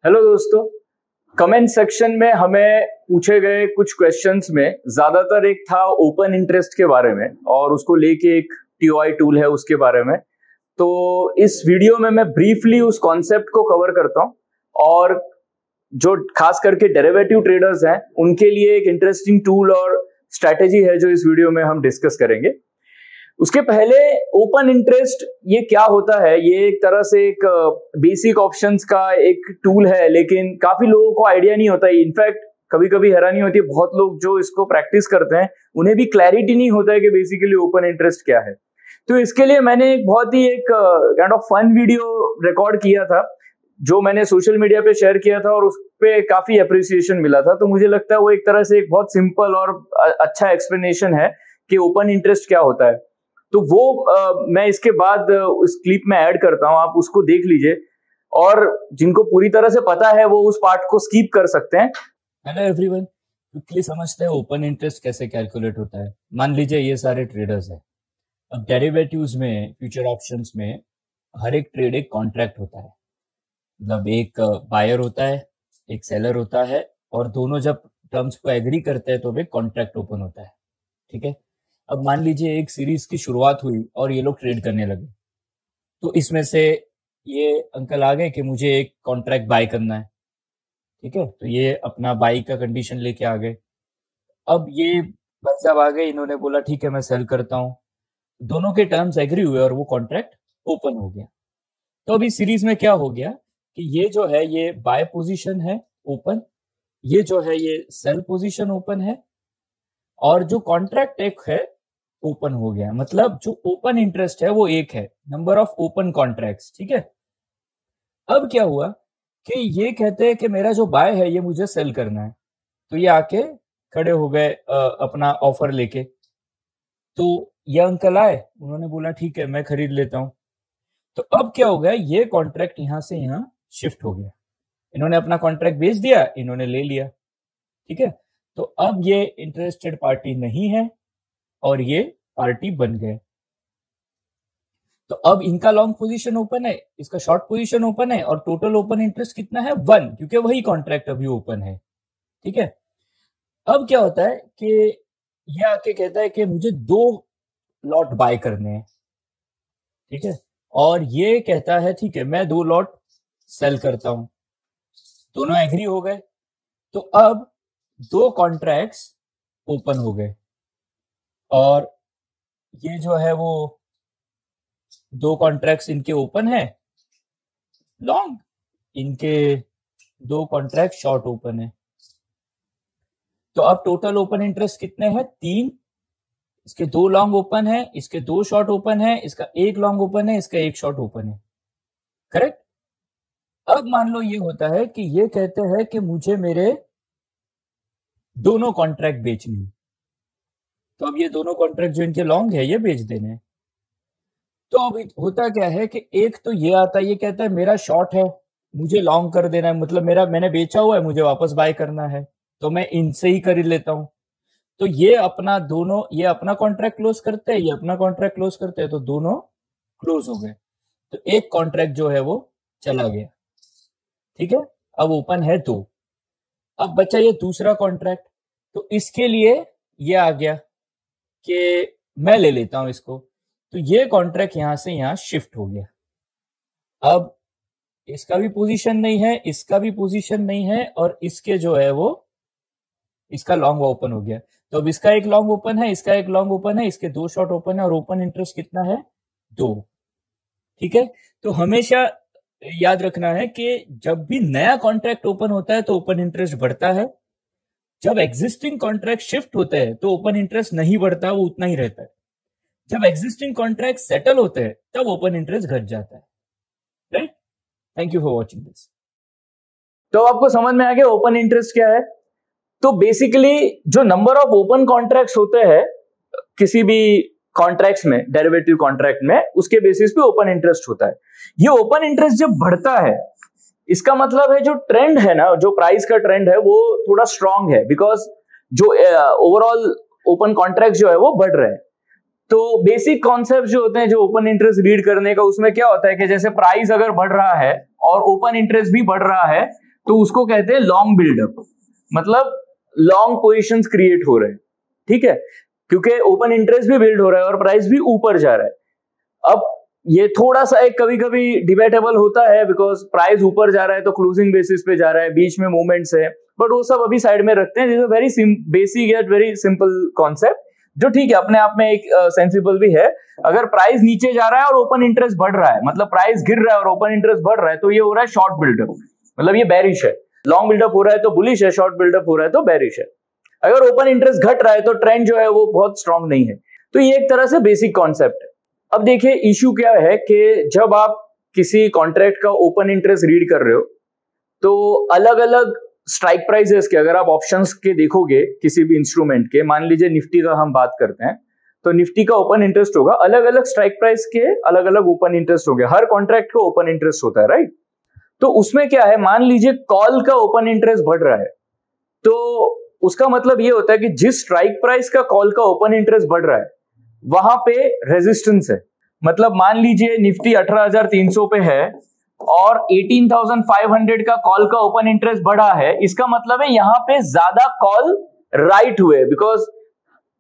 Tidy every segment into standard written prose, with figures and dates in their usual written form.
Hello दोस्तों। Comment section में हमें पूछे गए कुछ क्वेश्चंस में ज्यादातर एक था ओपन इंटरेस्ट के बारे में और उसको लेके एक टीओआई टूल है उसके बारे में। तो इस वीडियो में मैं ब्रीफली उस कॉन्सेप्ट को कवर करता हूं और जो खास करके डेरिवेटिव ट्रेडर्स हैं उनके लिए एक इंटरेस्टिंग टूल और स्ट्रैटेजी है जो इस वीडियो में हम डिस्कस करेंगे। उसके पहले ओपन इंटरेस्ट ये क्या होता है, ये एक तरह से एक बेसिक ऑप्शंस का एक टूल है, लेकिन काफी लोगों को आइडिया नहीं होता है। इनफैक्ट कभी कभी हैरानी होती है, बहुत लोग जो इसको प्रैक्टिस करते हैं उन्हें भी क्लैरिटी नहीं होता है कि बेसिकली ओपन इंटरेस्ट क्या है। तो इसके लिए मैंने एक बहुत ही एक kind of fun video record किया था जो मैंने सोशल मीडिया पे शेयर किया था और उस पे काफी अप्रिसिएशन मिला था। तो मुझे लगता है वो एक तरह से एक बहुत सिंपल और अच्छा एक्सप्लेनेशन है कि ओपन इंटरेस्ट क्या होता है। तो वो मैं इसके बाद उस क्लिप में ऐड करता हूं, आप उसको देख लीजिए और जिनको पूरी तरह से पता है वो उस पार्ट को स्किप कर सकते हैं। हेलो एवरीवन, क्विकली समझते हैं ओपन इंटरेस्ट कैसे कैलकुलेट होता है। मान लीजिए ये सारे ट्रेडर्स हैं। अब डेरिवेटिव्स में, फ्यूचर ऑप्शंस में हर एक ट्रेड एक कॉन्ट्रैक्ट होता है। मतलब एक बायर होता है, एक सेलर होता है और दोनों जब टर्म्स को एग्री करते हैं तो एक कॉन्ट्रैक्ट ओपन होता है। ठीक है। अब मान लीजिए एक सीरीज की शुरुआत हुई और ये लोग ट्रेड करने लगे, तो इसमें से ये अंकल आ गए कि मुझे एक कॉन्ट्रैक्ट बाय करना है। ठीक है, तो ये अपना बाई का कंडीशन लेके आ गए। अब ये भाई साहब आ गए, इन्होंने बोला ठीक है मैं सेल करता हूँ। दोनों के टर्म्स एग्री हुए और वो कॉन्ट्रैक्ट ओपन हो गया। तो अभी सीरीज में क्या हो गया कि ये जो है ये बाय पोजीशन है ओपन, ये जो है ये सेल पोजीशन ओपन है और जो कॉन्ट्रैक्ट एक है ओपन हो गया। मतलब जो ओपन इंटरेस्ट है वो एक है, नंबर ऑफ ओपन कॉन्ट्रैक्ट्स। ठीक है। अब क्या हुआ कि ये कहते हैं कि मेरा जो बाय है ये मुझे सेल करना है, तो ये आके खड़े हो गए अपना ऑफर लेके। तो ये अंकल आए, उन्होंने बोला ठीक है मैं खरीद लेता हूं। तो अब क्या हो गया, ये कॉन्ट्रैक्ट यहां से यहां शिफ्ट हो गया। इन्होंने अपना कॉन्ट्रैक्ट बेच दिया, इन्होंने ले लिया। ठीक है। तो अब ये इंटरेस्टेड पार्टी नहीं है और ये पार्टी बन गए। तो अब इनका लॉन्ग पोजीशन ओपन है, इसका शॉर्ट पोजीशन ओपन है और टोटल ओपन इंटरेस्ट कितना है 1, क्योंकि वही कॉन्ट्रैक्ट अभी ओपन है। ठीक है। अब क्या होता है कि ये आके कहता है कि मुझे 2 लॉट बाय करने हैं। ठीक है। और ये कहता है ठीक है मैं 2 लॉट सेल करता हूं। दोनों एग्री हो गए। तो अब 2 कॉन्ट्रैक्ट्स ओपन हो गए और ये जो है वो 2 कॉन्ट्रैक्ट्स इनके ओपन है लॉन्ग, इनके 2 कॉन्ट्रैक्ट शॉर्ट ओपन है। तो अब टोटल ओपन इंटरेस्ट कितने हैं 3। इसके 2 लॉन्ग ओपन है, इसके 2 शॉर्ट ओपन है, इसका 1 लॉन्ग ओपन है, इसका 1 शॉर्ट ओपन है। करेक्ट। अब मान लो ये होता है कि ये कहते हैं कि मुझे मेरे दोनों कॉन्ट्रैक्ट बेचने हैं। तो अब ये दोनों कॉन्ट्रैक्ट जो इनके लॉन्ग है ये बेच देने हैं। तो अब होता क्या है कि एक तो ये आता है, ये कहता है मेरा शॉर्ट है मुझे लॉन्ग कर देना है, मतलब मेरा मैंने बेचा हुआ है मुझे वापस बाय करना है, तो मैं इनसे ही खरीद लेता हूं। तो ये अपना दोनों, ये अपना कॉन्ट्रैक्ट क्लोज करते हैं, ये अपना कॉन्ट्रैक्ट क्लोज करते हैं, तो दोनों क्लोज हो गए। तो एक कॉन्ट्रैक्ट जो है वो चला गया। ठीक है। अब ओपन है 2। अब बचा ये दूसरा कॉन्ट्रैक्ट, तो इसके लिए ये आ गया कि मैं ले लेता हूं इसको। तो ये कॉन्ट्रैक्ट यहां से यहां शिफ्ट हो गया। अब इसका भी पोजीशन नहीं है, इसका भी पोजीशन नहीं है और इसके जो है वो इसका लॉन्ग ओपन हो गया। तो अब इसका एक लॉन्ग ओपन है, इसका एक लॉन्ग ओपन है, इसके 2 शॉर्ट ओपन है और ओपन इंटरेस्ट कितना है 2। ठीक है। तो हमेशा याद रखना है कि जब भी नया कॉन्ट्रैक्ट ओपन होता है तो ओपन इंटरेस्ट बढ़ता है। जब एग्जिस्टिंग कॉन्ट्रैक्ट शिफ्ट होते हैं तो ओपन इंटरेस्ट नहीं बढ़ता, वो उतना ही रहता है। जब एग्जिस्टिंग कॉन्ट्रैक्ट सेटल होते हैं तब ओपन इंटरेस्ट घट जाता है। Right. Thank you for watching this. तो आपको समझ में आ गया ओपन इंटरेस्ट क्या है। तो बेसिकली जो नंबर ऑफ ओपन कॉन्ट्रैक्ट्स होते हैं किसी भी कॉन्ट्रैक्ट्स में, डेरिवेटिव कॉन्ट्रैक्ट में, उसके बेसिस पे ओपन इंटरेस्ट होता है। ये ओपन इंटरेस्ट जब बढ़ता है इसका मतलब है जो ट्रेंड है ना, जो प्राइस का ट्रेंड है वो थोड़ा स्ट्रांग है, बिकॉज जो ओवरऑल ओपन कॉन्ट्रैक्ट जो है वो बढ़ रहे हैं। तो बेसिक कॉन्सेप्ट जो होते हैं जो ओपन इंटरेस्ट रीड करने का, उसमें क्या होता है कि जैसे प्राइस अगर बढ़ रहा है और ओपन इंटरेस्ट भी बढ़ रहा है तो उसको कहते हैं लॉन्ग बिल्डअप, मतलब लॉन्ग पोजीशंस क्रिएट हो रहे हैं, ठीक है, क्योंकि ओपन इंटरेस्ट भी बिल्ड हो रहा है और प्राइस भी ऊपर जा रहा है। अब ये थोड़ा सा एक कभी कभी डिबेटेबल होता है, बिकॉज प्राइस ऊपर जा रहा है तो क्लोजिंग बेसिस पे जा रहा है, बीच में मूवमेंट्स है, बट वो सब अभी साइड में रखते हैं। This is very basic at very simple concept, जो ठीक है अपने आप में एक सेंसिबल भी है। अगर प्राइस नीचे जा रहा है और ओपन इंटरेस्ट बढ़ रहा है, मतलब प्राइस गिर रहा है और ओपन इंटरेस्ट बढ़ रहा है, तो ये हो रहा है शॉर्ट बिल्डअप, मतलब ये बेरिश है। लॉन्ग बिल्डअप हो रहा है तो बुलिश है, शॉर्ट बिल्डअप हो रहा है तो बेरिश है। अगर ओपन इंटरेस्ट घट रहा है तो ट्रेंड जो है वो बहुत स्ट्रांग नहीं है। तो ये एक तरह से बेसिक कॉन्सेप्ट है। अब देखिए इश्यू क्या है कि जब आप किसी कॉन्ट्रैक्ट का ओपन इंटरेस्ट रीड कर रहे हो तो अलग अलग स्ट्राइक प्राइसेस के, अगर आप ऑप्शंस के देखोगे किसी भी इंस्ट्रूमेंट के, मान लीजिए निफ्टी का हम बात करते हैं, तो निफ्टी का ओपन इंटरेस्ट होगा, अलग अलग स्ट्राइक प्राइस के अलग अलग ओपन इंटरेस्ट होंगे, हर कॉन्ट्रैक्ट का ओपन इंटरेस्ट होता है, राइट। तो उसमें क्या है, मान लीजिए कॉल का ओपन इंटरेस्ट बढ़ रहा है, तो उसका मतलब ये होता है कि जिस स्ट्राइक प्राइस का कॉल का ओपन इंटरेस्ट बढ़ रहा है वहां पे रेजिस्टेंस है। मतलब मान लीजिए निफ्टी 18,300 पे है और 18,500 का कॉल का ओपन इंटरेस्ट बढ़ा है, इसका मतलब है यहां पे ज्यादा कॉल राइट हुए, बिकॉज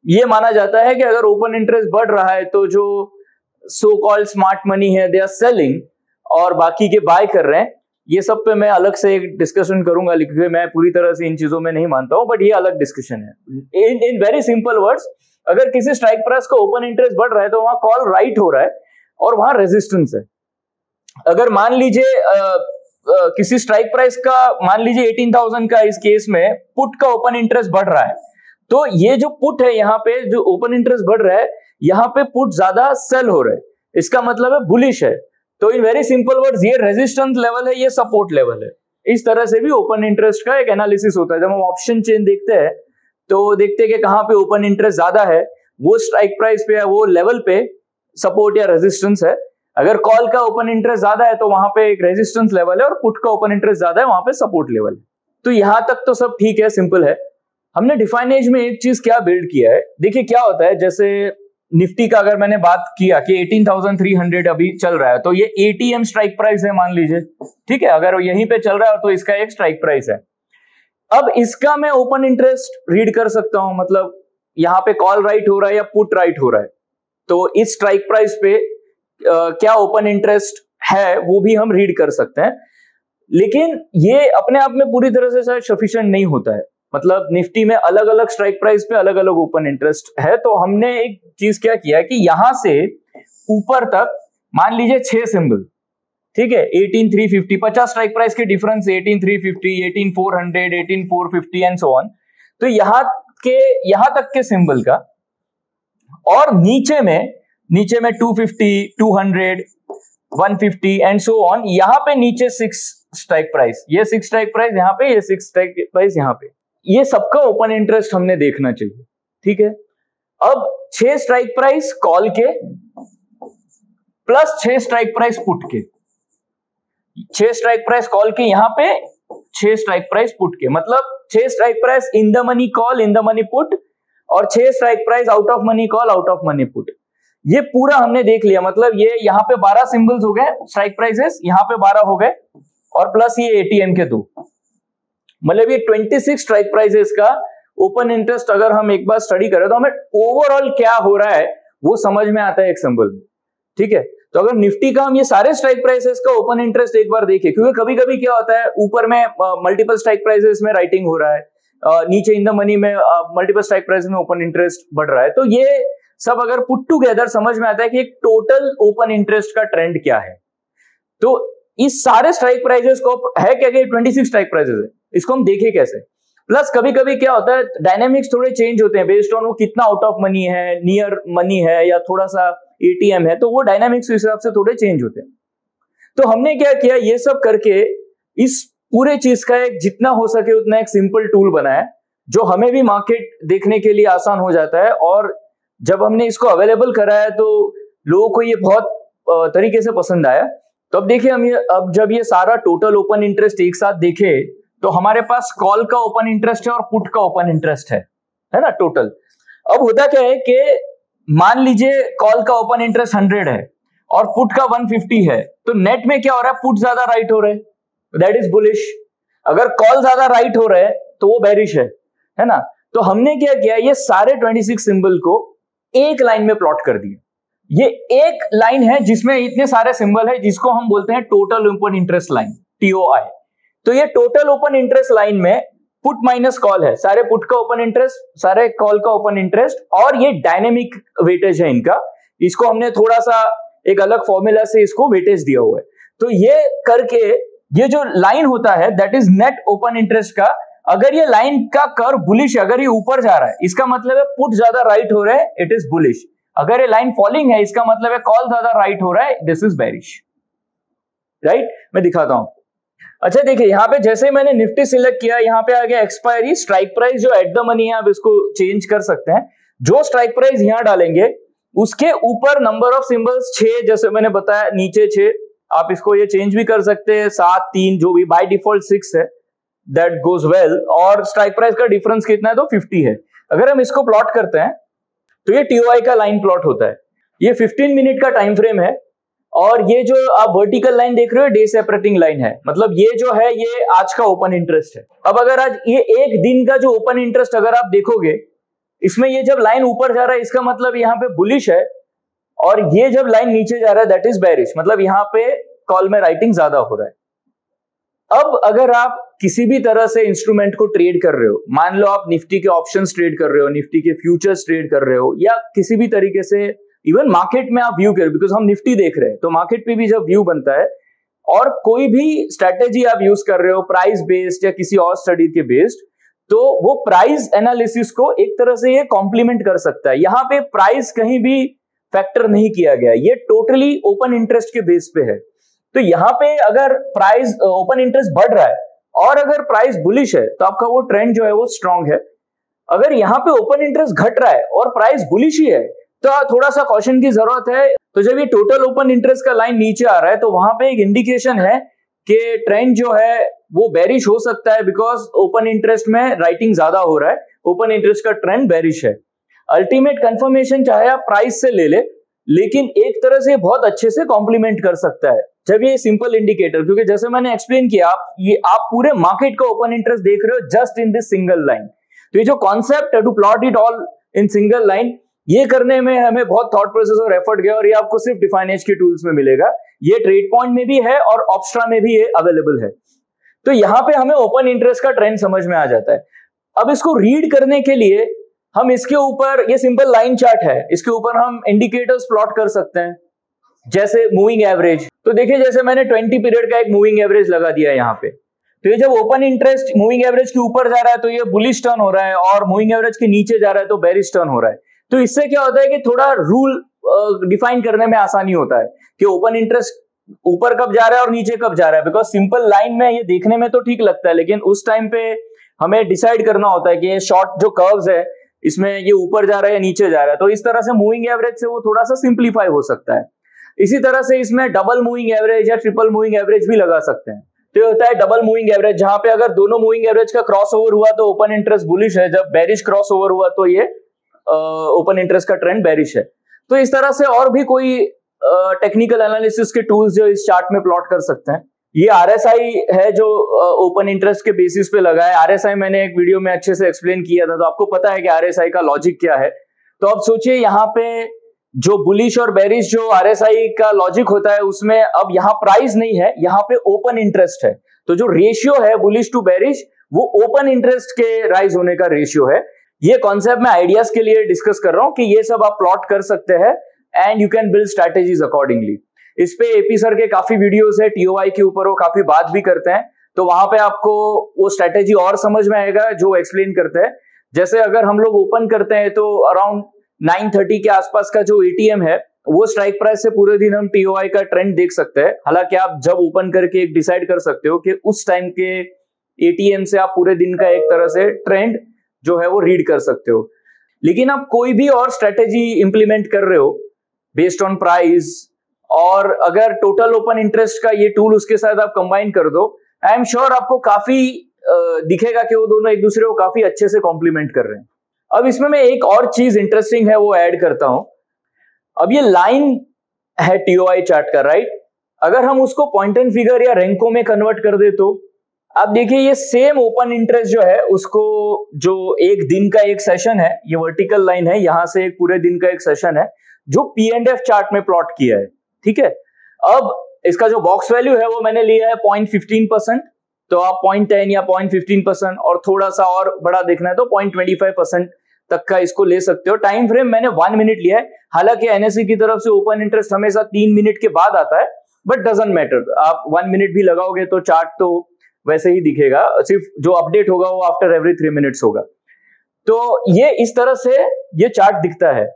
ये माना जाता है कि अगर ओपन इंटरेस्ट बढ़ रहा है तो जो सो कॉल्ड स्मार्ट मनी है दे आर सेलिंग और बाकी के बाय कर रहे हैं। ये सब पे मैं अलग से एक डिस्कशन करूंगा, क्योंकि मैं पूरी तरह से इन चीजों में नहीं मानता हूं, बट ये अलग डिस्कशन है। इन वेरी सिंपल वर्ड्स, अगर किसी स्ट्राइक प्राइस का ओपन इंटरेस्ट बढ़ रहा है तो वहां कॉल राइट हो रहा है और वहां रेजिस्टेंस है। अगर मान लीजिए किसी स्ट्राइक प्राइस का, मान लीजिए 18,000 का इस केस में पुट का ओपन इंटरेस्ट बढ़ रहा है, तो ये जो पुट है यहाँ पे जो ओपन इंटरेस्ट बढ़ रहा है, यहाँ पे पुट ज्यादा सेल हो रहा है, इसका मतलब है बुलिश है। तो इन वेरी सिंपल वर्ड्स, ये रेजिस्टेंस लेवल है, ये सपोर्ट लेवल है। इस तरह से भी ओपन इंटरेस्ट का एक एनालिसिस होता है। जब हम ऑप्शन चेन देखते हैं तो देखते हैं कि कहां पे ओपन इंटरेस्ट ज्यादा है, वो स्ट्राइक प्राइस पे है, वो लेवल पे सपोर्ट या रेजिस्टेंस है। अगर कॉल का ओपन इंटरेस्ट ज्यादा है तो वहां पे एक रेजिस्टेंस लेवल है, और पुट का ओपन इंटरेस्ट ज्यादा है वहां पे सपोर्ट लेवल है। तो यहां तक तो सब ठीक है, सिंपल है। हमने डिफाइन एज में एक चीज क्या बिल्ड किया है, देखिए क्या होता है, जैसे निफ्टी का अगर मैंने बात किया कि 18,300 अभी चल रहा है, तो ये एटीएम स्ट्राइक प्राइस है मान लीजिए, ठीक है, अगर यहीं पे चल रहा है तो इसका एक स्ट्राइक प्राइस है। अब इसका मैं ओपन इंटरेस्ट रीड कर सकता हूं, मतलब यहां पे कॉल राइट हो रहा है या पुट राइट हो रहा है, तो इस स्ट्राइक प्राइस पे क्या ओपन इंटरेस्ट है वो भी हम रीड कर सकते हैं। लेकिन ये अपने आप में पूरी तरह से शायद सफिशिएंट नहीं होता है, मतलब निफ्टी में अलग अलग स्ट्राइक प्राइस पे अलग अलग ओपन इंटरेस्ट है। तो हमने एक चीज क्या किया कि यहां से ऊपर तक मान लीजिए 6 सिंबल, ठीक है, 18,350, 50 स्ट्राइक प्राइस के डिफरेंस, 18,350, 18,400, 18,450 एंड सो ऑन। तो यहां तक के सिंबल का, और नीचे में 250, 200, 150 एंड सो ऑन, यहां पे नीचे 6 स्ट्राइक प्राइस, ये 6 स्ट्राइक प्राइस यहां पे, ये 6 स्ट्राइक प्राइस यहां पे, ये सबका ओपन इंटरेस्ट हमने देखना चाहिए, ठीक है। अब 6 स्ट्राइक प्राइस कॉल के प्लस 6 स्ट्राइक प्राइस पुट के, 6 स्ट्राइक प्राइस कॉल के यहां पे, 6 स्ट्राइक प्राइस पुट के, मतलब 6 strike price in the money call, in the money put, और 6 strike price out of money call, out of money put. ये पूरा हमने देख लिया, मतलब ये यहां पे 12 सिंबल्स हो गए स्ट्राइक प्राइसेस, यहां पे 12 हो गए, और प्लस ये एटीएम के 2, मतलब ये 26 स्ट्राइक प्राइसेस का ओपन इंटरेस्ट अगर हम एक बार स्टडी करें तो हमें ओवरऑल क्या हो रहा है वो समझ में आता है एक सिंबल में, ठीक है। तो अगर निफ्टी का हम ये सारे स्ट्राइक प्राइसेस का ओपन इंटरेस्ट एक बार देखें, क्योंकि कभी कभी क्या होता है, ऊपर में मल्टीपल स्ट्राइक प्राइसेस में राइटिंग हो रहा है, नीचे इन द मनी में मल्टीपल स्ट्राइक प्राइस में ओपन इंटरेस्ट बढ़ रहा है, तो ये सब अगर पुट टुगेदर समझ में आता है कि एक टोटल ओपन इंटरेस्ट का ट्रेंड क्या है। तो इस सारे स्ट्राइक प्राइसेस को है क्या, 26 स्ट्राइक प्राइसेस है, इसको हम देखें कैसे। प्लस कभी कभी क्या होता है, डायनेमिक्स थोड़े चेंज होते हैं बेस्ड ऑन वो कितना आउट ऑफ मनी है, नियर मनी है, या थोड़ा सा एटीएम है, तो वो डायनेमिक्स के हिसाब से थोड़े चेंज होते हैं। तो हमने क्या किया, ये सब करके इस पूरे चीज का एक जितना हो सके उतना एक सिंपल टूल बनाया, जो हमें भी मार्केट देखने के लिए आसान हो जाता है। और जब हमने इसको अवेलेबल कराया तो लोगों को ये बहुत तरीके से पसंद आया। तो अब देखिए, अब जब ये सारा टोटल ओपन इंटरेस्ट एक साथ देखे तो हमारे पास कॉल का ओपन इंटरेस्ट है और पुट का ओपन इंटरेस्ट है ना टोटल। अब होता क्या है कि मान लीजिए कॉल का ओपन इंटरेस्ट 100 है और पुट का 150 है, तो नेट में क्या हो रहा है, पुट ज्यादा राइट हो रहे हैं, दैट इज बुलिश। अगर कॉल ज्यादा राइट हो रहे हैं तो वो बेरिश है ना। तो हमने क्या किया, ये सारे 26 सिंबल को एक लाइन में प्लॉट कर दिए। ये एक लाइन है जिसमें इतने सारे सिंबल है, जिसको हम बोलते हैं total open interest line, TOI। तो ये टोटल ओपन इंटरेस्ट लाइन में पुट माइनस कॉल है, सारे पुट का ओपन इंटरेस्ट, सारे कॉल का ओपन इंटरेस्ट, और ये डायनेमिक वेटेज है इनका। इसको हमने थोड़ा सा एक अलग फॉर्मूला से इसको वेटेज दिया हुआ है। तो ये करके ये जो लाइन होता है that is net open interest का, अगर ये लाइन का कर्व बुलिश है, अगर ये ऊपर जा रहा है इसका मतलब है पुट ज्यादा राइट हो रहा है, इट इज बुलिश। अगर ये लाइन फॉलिंग है इसका मतलब है कॉल ज्यादा राइट हो रहा है, दिस इज बेरिश। राइट, मैं दिखाता हूं। अच्छा देखिए, यहां पे जैसे मैंने निफ्टी सिलेक्ट किया, यहां पे आ गया एक्सपायरी, स्ट्राइक प्राइस जो एट द मनी है, आप इसको चेंज कर सकते हैं। जो स्ट्राइक प्राइस यहां डालेंगे उसके ऊपर नंबर ऑफ सिंबल्स 6, जैसे मैंने बताया नीचे 6, आप इसको ये चेंज भी कर सकते हैं 7, 3, जो भी, बाय डिफॉल्ट 6 है, दैट गोज वेल। और स्ट्राइक प्राइस का डिफरेंस कितना है, तो 50 है। अगर हम इसको प्लॉट करते हैं तो ये TOI का लाइन प्लॉट होता है। ये 15 मिनट का टाइम फ्रेम है, और ये जो आप वर्टिकल लाइन देख रहे हो डे सेपरेटिंग लाइन है, मतलब ये जो है ये आज का ओपन इंटरेस्ट है। अब अगर आज ये एक दिन का जो ओपन इंटरेस्ट अगर आप देखोगे, इसमें ये जब लाइन ऊपर जा रहा है इसका मतलब यहाँ पे बुलिश है, और ये जब लाइन नीचे जा रहा है दैट इज बेरिश, मतलब यहाँ पे कॉल में राइटिंग ज्यादा हो रहा है। अब अगर आप किसी भी तरह से इंस्ट्रूमेंट को ट्रेड कर रहे हो, मान लो आप निफ्टी के ऑप्शंस ट्रेड कर रहे हो, निफ्टी के फ्यूचर्स ट्रेड कर रहे हो, या किसी भी तरीके से इवन मार्केट में आप व्यू कर, बिकॉज हम निफ्टी देख रहे हैं तो मार्केट पे भी जब व्यू बनता है, और कोई भी स्ट्रेटेजी आप यूज कर रहे हो प्राइस बेस्ड या किसी और स्टडी के बेस्ड, तो वो प्राइस एनालिसिस को एक तरह से ये कॉम्प्लीमेंट कर सकता है। यहाँ पे प्राइस कहीं भी फैक्टर नहीं किया गया, ये टोटली ओपन इंटरेस्ट के बेस पे है। तो यहाँ पे अगर प्राइस ओपन इंटरेस्ट बढ़ रहा है और अगर प्राइस बुलिश है तो आपका वो ट्रेंड जो है वो स्ट्रांग है। अगर यहाँ पे ओपन इंटरेस्ट घट रहा है और प्राइस बुलिश ही है तो थोड़ा सा कॉशन की जरूरत है। तो जब ये टोटल ओपन इंटरेस्ट का लाइन नीचे आ रहा है तो वहां पे एक इंडिकेशन है कि ट्रेंड जो है वो बेरिश हो सकता है, बिकॉज ओपन इंटरेस्ट में राइटिंग ज्यादा हो रहा है, ओपन इंटरेस्ट का ट्रेंड बेरिश है। अल्टीमेट कंफर्मेशन चाहे आप प्राइस से ले ले, लेकिन एक तरह से बहुत अच्छे से कॉम्प्लीमेंट कर सकता है जब ये सिंपल इंडिकेटर, क्योंकि जैसे मैंने एक्सप्लेन किया आप पूरे मार्केट का ओपन इंटरेस्ट देख रहे हो just in this single line. तो ये जो कॉन्सेप्ट है to plot it all in single line, ये करने में हमें बहुत थॉट प्रोसेस और एफर्ट गया, और ये आपको सिर्फ डिफाइनेज के टूल्स में मिलेगा। ये ट्रेड पॉइंट में भी है और ऑप्स्ट्रा में भी ये अवेलेबल है। तो यहाँ पे हमें ओपन इंटरेस्ट का ट्रेंड समझ में आ जाता है। अब इसको रीड करने के लिए हम इसके ऊपर, ये सिंपल लाइन चार्ट है, इसके ऊपर हम इंडिकेटर्स प्लॉट कर सकते हैं, जैसे मूविंग एवरेज। तो देखिए जैसे मैंने 20 पीरियड का एक मूविंग एवरेज लगा दिया यहाँ पे, तो ये जब ओपन इंटरेस्ट मूविंग एवरेज के ऊपर जा रहा है तो ये बुलिश टर्न हो रहा है, और मूविंग एवरेज के नीचे जा रहा है तो बेरिश टर्न हो रहा है। तो इससे क्या होता है कि थोड़ा रूल डिफाइन करने में आसानी होता है कि ओपन इंटरेस्ट ऊपर कब जा रहा है और नीचे कब जा रहा है। बिकॉज सिंपल लाइन में ये देखने में तो ठीक लगता है, लेकिन उस टाइम पे हमें डिसाइड करना होता है कि ये शॉर्ट जो कर्व्स है इसमें ये ऊपर जा रहा है या नीचे जा रहा है। तो इस तरह से मूविंग एवरेज से वो थोड़ा सा सिंप्लीफाई हो सकता है। इसी तरह से इसमें डबल मूविंग एवरेज या ट्रिपल मूविंग एवरेज भी लगा सकते हैं। तो ये होता है डबल मूविंग एवरेज, जहां पे अगर दोनों मूविंग एवरेज का क्रॉस ओवर हुआ तो ओपन इंटरेस्ट बुलिश है, जब बेरिश क्रॉस ओवर हुआ तो ये ओपन इंटरेस्ट का ट्रेंड बेरिश है। तो इस तरह से और भी कोई टेक्निकल एनालिसिस के टूल्स जो इस चार्ट में प्लॉट कर सकते हैं। ये RSI है जो ओपन इंटरेस्ट के बेसिस पे लगा है। RSI मैंने एक वीडियो में अच्छे से एक्सप्लेन किया था, तो आपको पता है कि RSI का लॉजिक क्या है। तो अब सोचिए यहाँ पे जो बुलिश और बेरिश जो RSI का लॉजिक होता है उसमें अब यहाँ प्राइस नहीं है, यहाँ पे ओपन इंटरेस्ट है। तो जो रेशियो है बुलिश टू बेरिश वो ओपन इंटरेस्ट के राइज होने का रेशियो है। ये कॉन्सेप्ट मैं आइडियाज के लिए डिस्कस कर रहा हूं कि ये सब आप प्लॉट कर सकते हैं and you can build strategies accordingly. इस पे एपी सर के काफी वीडियोस है TOI के ऊपर, वो काफी बात भी करते हैं, तो वहां पे आपको वो स्ट्रैटेजी और समझ में आएगा जो एक्सप्लेन करते हैं। जैसे अगर हम लोग ओपन करते हैं तो अराउंड 9:30 के आसपास का जो ATM है वो स्ट्राइक प्राइस से पूरे दिन हम TOI का ट्रेंड देख सकते हैं। हालांकि आप जब ओपन करके एक डिसाइड कर सकते हो कि उस टाइम के ATM से आप पूरे दिन का एक तरह से ट्रेंड जो है वो रीड कर सकते हो। लेकिन आप कोई भी और स्ट्रेटेजी इंप्लीमेंट कर रहे हो बेस्ड ऑन प्राइस, और अगर टोटल ओपन इंटरेस्ट का ये टूल उसके साथ आप कंबाइन कर दो, आई एम श्योर आपको काफी दिखेगा कि वो दोनों एक दूसरे को काफी अच्छे से कॉम्प्लीमेंट कर रहे हैं। अब इसमें मैं एक और चीज इंटरेस्टिंग है वो ऐड करता हूं। अब ये लाइन है TOI चार्ट का, राइट? अगर हम उसको पॉइंट एंड फिगर या रैंकों में कन्वर्ट कर दे तो आप देखिए ये सेम ओपन इंटरेस्ट जो है उसको, जो एक दिन का एक सेशन है, ये वर्टिकल लाइन है, यहां से एक पूरे दिन का एक सेशन है जो P&F चार्ट में प्लॉट किया है, ठीक है। अब इसका जो बॉक्स वैल्यू है वो मैंने लिया है 0.15%, तो आप 0.10 या 0.15% और थोड़ा सा और बड़ा देखना है तो 0.25% तक का इसको ले सकते हो। टाइम फ्रेम मैंने 1 मिनट लिया है, हालांकि एनएसई की तरफ से ओपन इंटरेस्ट हमेशा 3 मिनट के बाद आता है, बट डजंट मैटर, आप 1 मिनट भी लगाओगे तो चार्ट तो वैसे ही दिखेगा, सिर्फ जो अपडेट होगा वो आफ्टर एवरी 3 मिनट्स होगा। तो ये इस तरह से ये चार्ट दिखता है।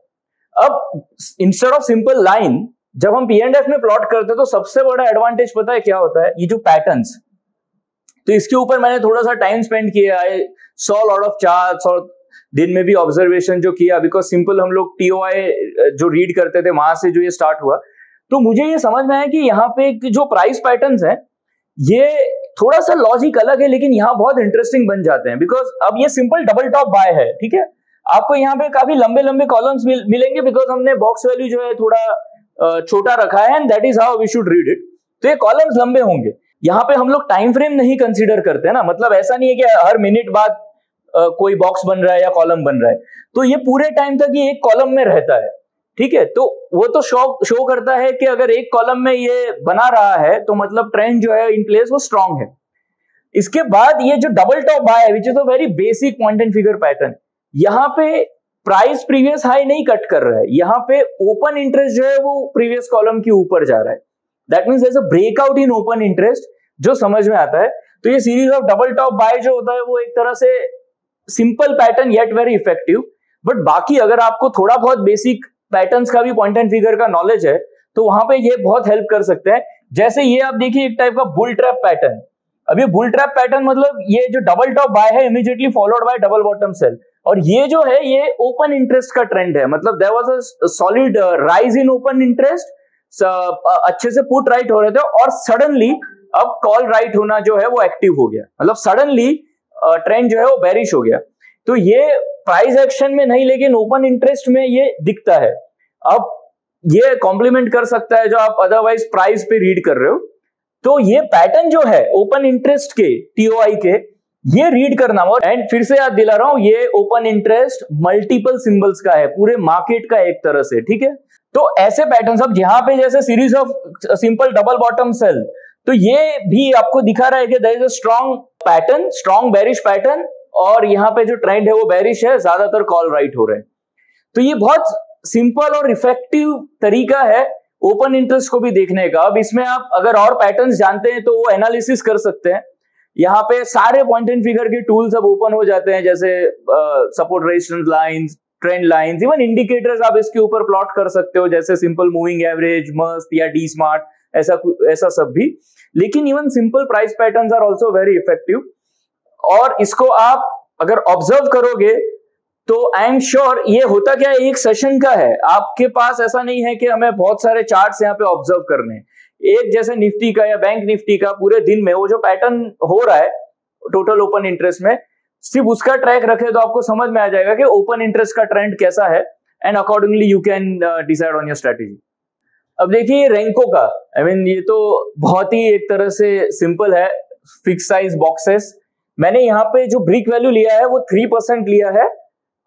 अब इंस्टेड ऑफ सिंपल लाइन जब हम P&F में प्लॉट करते हैं तो सबसे बड़ा एडवांटेज पता है क्या होता है, ये जो पैटर्न्स, तो इसके ऊपर मैंने थोड़ा सा टाइम स्पेंड किया, I saw lot of charts और दिन में भी ऑब्जर्वेशन जो किया, बिकॉज सिंपल हम लोग TOI जो रीड करते थे वहां से जो ये स्टार्ट हुआ, तो मुझे ये समझ में आया कि यहाँ पे जो प्राइस पैटर्न्स है ये थोड़ा सा लॉजिक अलग है, लेकिन यहाँ बहुत इंटरेस्टिंग बन जाते हैं। बिकॉज अब ये सिंपल डबल टॉप बाय है, ठीक है, आपको यहाँ पे काफी लंबे लंबे कॉलम्स मिलेंगे, बिकॉज हमने बॉक्स वैल्यू जो है थोड़ा छोटा रखा है, and that is how we should read it. तो ये कॉलम्स लंबे होंगे। यहाँ पे हम लोग टाइम फ्रेम नहीं कंसीडर करते हैं ना, मतलब ऐसा नहीं है कि हर मिनट बाद कोई बॉक्स बन रहा है या कॉलम बन रहा है, तो ये पूरे टाइम तक ये एक कॉलम में रहता है, ठीक है। तो वो तो शो करता है कि अगर एक कॉलम में ये बना रहा है तो मतलब ट्रेंड जो है इन प्लेस वो स्ट्रांग है। इसके बाद ये जो डबल टॉप बाय है, which is a very basic point and figure pattern, यहाँ पे प्राइस प्रीवियस हाई नहीं कट कर रहा है, यहाँ पे ओपन इंटरेस्ट जो है वो प्रीवियस कॉलम के ऊपर जा रहा है। That means there is a breakout in open interest जो समझ में आता है। तो ये series of double top buy जो होता है वो एक तरह से simple pattern yet very effective. But बाकी अगर आपको थोड़ा बहुत बेसिक पैटर्न्स का भी पॉइंट एंड फिगर का नॉलेज है तो वहां पे ये बहुत हेल्प कर सकते हैं। जैसे ये आप देखिए एक टाइप का बुल ट्रैप पैटर्न। अब ये बुल ट्रैप पैटर्न मतलब ये जो डबल टॉप बाय है immediately followed by double bottom sell, और ये जो है ये ओपन इंटरेस्ट का ट्रेंड है, मतलब there was a solid rise in open interest, अच्छे से पुट राइट हो रहे थे और सडनली अब कॉल राइट होना जो है वो एक्टिव हो गया, मतलब सडनली ट्रेंड जो है वो बेरिश हो गया। तो ये प्राइस एक्शन में नहीं लेकिन ओपन इंटरेस्ट में ये दिखता है। अब ये कॉम्प्लीमेंट कर सकता है जो आप अदरवाइज प्राइस पे रीड कर रहे हो। तो ये पैटर्न जो है ओपन इंटरेस्ट के TOI के, ये रीड करना, और एंड फिर से याद दिला रहा हूं ये ओपन इंटरेस्ट मल्टीपल सिंबल्स का है, पूरे मार्केट का एक तरह से, ठीक है। तो ऐसे पैटर्न अब जहां पे जैसे series of simple double bottom sell, तो ये भी आपको दिखा रहा है कि there is a strong pattern, strong bearish pattern, और यहाँ पे जो ट्रेंड है वो बेरिश है, ज्यादातर कॉल राइट हो रहे हैं। तो ये बहुत सिंपल और इफेक्टिव तरीका है ओपन इंटरेस्ट को भी देखने का। अब इसमें आप अगर और पैटर्न्स जानते हैं तो वो एनालिसिस कर सकते हैं। यहाँ पे सारे पॉइंट एंड फिगर के टूल्स अब ओपन हो जाते हैं, जैसे support resistance lines, trend lines, even indicators आप इसके ऊपर प्लॉट कर सकते हो, जैसे सिंपल मूविंग एवरेज, मस्ट या डी स्मार्ट, ऐसा सब भी। लेकिन even simple price patterns are also very effective, और इसको आप अगर ऑब्जर्व करोगे तो आई एम श्योर ये होता क्या है, एक सेशन का है, आपके पास ऐसा नहीं है कि हमें बहुत सारे चार्ट्स यहाँ पे ऑब्जर्व करने हैं। एक जैसे निफ्टी का या बैंक निफ्टी का पूरे दिन में वो जो पैटर्न हो रहा है टोटल ओपन इंटरेस्ट में, सिर्फ उसका ट्रैक रखे तो आपको समझ में आ जाएगा कि ओपन इंटरेस्ट का ट्रेंड कैसा है, and accordingly you can decide on your strategy. अब देखिए रेंको का, आई मीन ये तो बहुत ही एक तरह से सिंपल है, फिक्स साइज बॉक्सेस। मैंने यहाँ पे जो ब्रिक वैल्यू लिया है वो 3% लिया है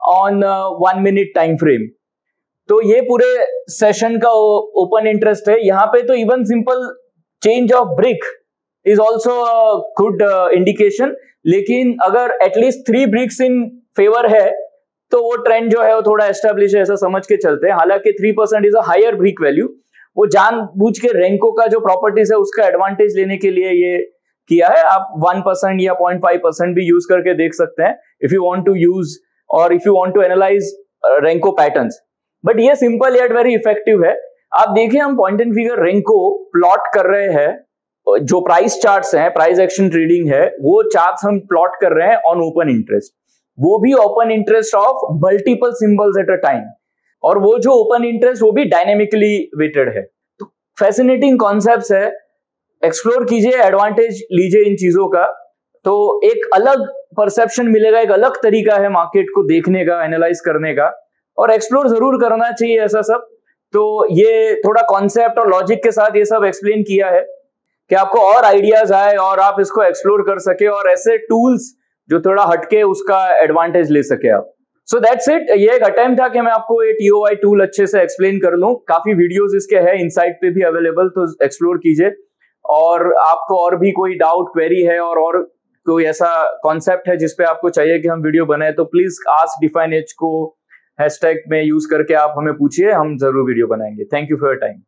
ऑन 1 मिनट टाइम फ्रेम। तो ये पूरे सेशन का ओपन इंटरेस्ट है। यहाँ पे तो even simple change of brick is also good indication, लेकिन अगर एटलीस्ट 3 ब्रिक्स इन फेवर है तो वो ट्रेंड जो है वो थोड़ा एस्टेब्लिश है, ऐसा समझ के चलते हैं। हालांकि 3% is a higher brick value, वो जानबूझ के रेंको का जो प्रॉपर्टीज है उसका एडवांटेज लेने के लिए ये किया है। आप 1% या 0.5% भी यूज करके देख सकते हैं if you want to use और if you want to analyse renko patterns. But ये सिंपल येट वेरी इफेक्टिव है। आप देखिए हम point and figure renko plot कर रहे हैं, जो प्राइस चार्ट्स हैं, प्राइस एक्शन ट्रेडिंग है, वो चार्ट्स हम प्लॉट कर रहे हैं ऑन ओपन इंटरेस्ट, वो भी open interest of multiple symbols at a time, और वो जो ओपन इंटरेस्ट वो भी डायनेमिकली वेटेड है। तो फैसिनेटिंग कॉन्सेप्ट्स है, एक्सप्लोर कीजिए, एडवांटेज लीजिए इन चीजों का, तो एक अलग परसेप्शन मिलेगा, एक अलग तरीका है मार्केट को देखने का, एनालाइज करने का, और एक्सप्लोर जरूर करना चाहिए ऐसा सब। तो ये थोड़ा कॉन्सेप्ट और लॉजिक के साथ ये सब एक्सप्लेन किया है। कि आपको और आइडियाज आए और आप इसको एक्सप्लोर कर सके और ऐसे टूल्स जो थोड़ा हटके उसका एडवांटेज ले सके आप। So that's it. ये एक अटेम्प्ट था कि मैं आपको ये TOI टूल अच्छे से एक्सप्लेन कर लूं। काफी वीडियोस इसके हैं, इनसाइट पे भी अवेलेबल, तो एक्सप्लोर कीजिए। और आपको और भी कोई डाउट, क्वेरी है और कोई ऐसा कॉन्सेप्ट है जिसपे आपको चाहिए कि हम वीडियो बनाए, तो प्लीज आस्क डिफाइन एज को हैशटैग में यूज करके आप हमें पूछिए, हम जरूर वीडियो बनाएंगे। Thank you for your time.